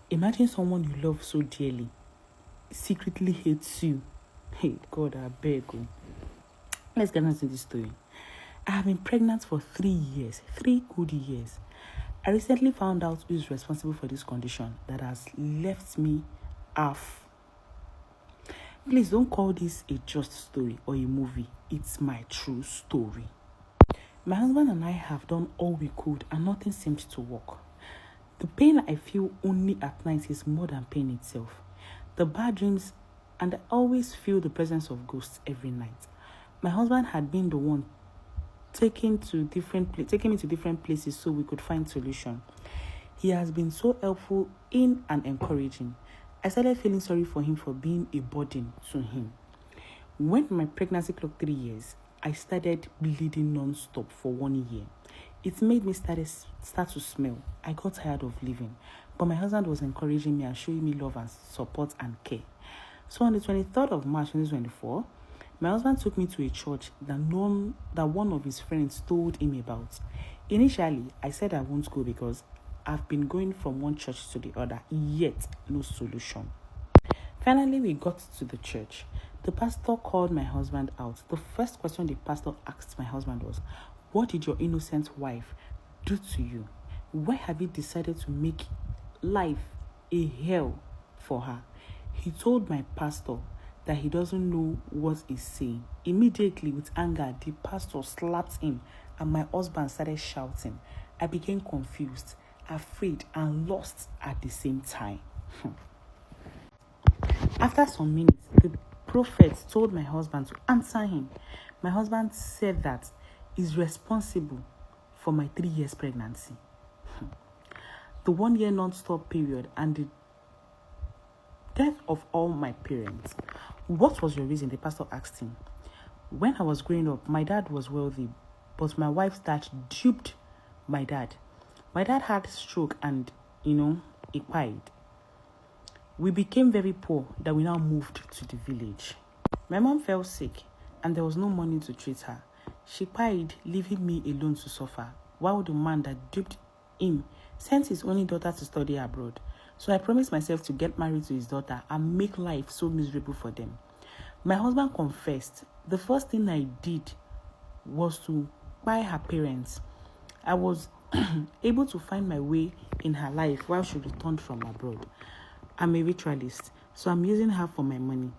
Imagine someone you love so dearly secretly hates you. Hey, God, I beg you. Let's get into this story. I have been pregnant for 3 years, 3 good years. I recently found out who is responsible for this condition that has left me half. Please don't call this a just story or a movie. It's my true story. My husband and I have done all we could and nothing seems to work. The pain I feel only at night is more than pain itself. The bad dreams, and I always feel the presence of ghosts every night. My husband had been the one taking me to different places so we could find solution. He has been so helpful in and encouraging. I started feeling sorry for him for being a burden to him. When my pregnancy clocked 3 years, I started bleeding non-stop for 1 year. It made me start to smell. I got tired of living, but my husband was encouraging me and showing me love and support and care. So on the 23rd of March 2024, my husband took me to a church that one of his friends told him about. Initially, I said I won't go because I've been going from one church to the other, yet no solution. Finally, we got to the church. The pastor called my husband out. The first question the pastor asked my husband was, "What did your innocent wife do to you? Why have you decided to make life a hell for her?" He told my pastor that he doesn't know what he's saying. Immediately, with anger, the pastor slapped him and my husband started shouting. I became confused, afraid, and lost at the same time. After some minutes, the prophet told my husband to answer him. My husband said that he's responsible for my 3 years pregnancy, the 1 year non-stop period, and the death of all my parents. What was your reason? The pastor asked him. When I was growing up, my dad was wealthy, but my wife's dad duped my dad. My dad had a stroke and, he died. We became very poor that we now moved to the village. My mom fell sick and there was no money to treat her. She died, leaving me alone to suffer, while the man that duped him sent his only daughter to study abroad. So I promised myself to get married to his daughter and make life so miserable for them. My husband confessed. The first thing I did was to buy her parents. I was able to find my way in her life while she returned from abroad. I'm a ritualist, so I'm using her for my money.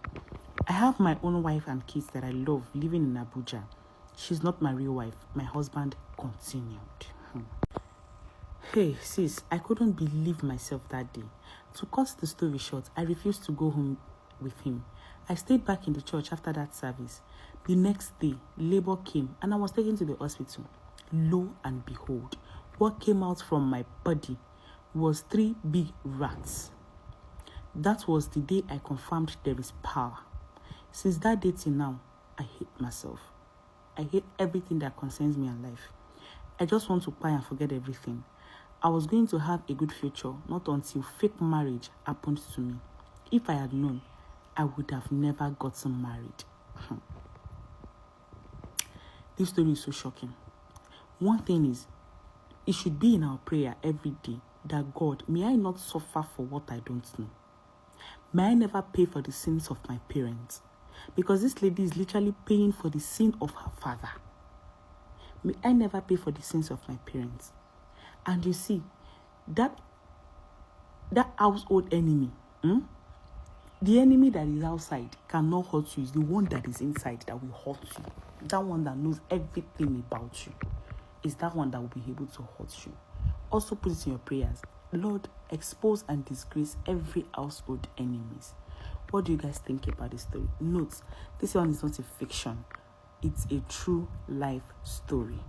I have my own wife and kids that I love living in Abuja. She's not my real wife. My husband continued. Hey, sis, I couldn't believe myself that day. To cut the story short, I refused to go home with him. I stayed back in the church after that service. The next day, labor came and I was taken to the hospital. Lo and behold, what came out from my body was 3 big rats. That was the day I confirmed there is power. Since that day till now, I hate myself. I hate everything that concerns me in life. I just want to cry and forget everything. I was going to have a good future, not until fake marriage happened to me. If I had known, I would have never gotten married. This story is so shocking. One thing is, it should be in our prayer every day that God, may I not suffer for what I don't know. May I never pay for the sins of my parents. Because this lady is literally paying for the sin of her father. May I never pay for the sins of my parents. And you see, that household enemy, the enemy that is outside cannot hurt you. It's the one that is inside that will hurt you. That one that knows everything about you is that one that will be able to hurt you. Also put it in your prayers. Lord, expose and disgrace every household enemies. What do you guys think about this story? Note, this one is not a fiction. It's a true life story.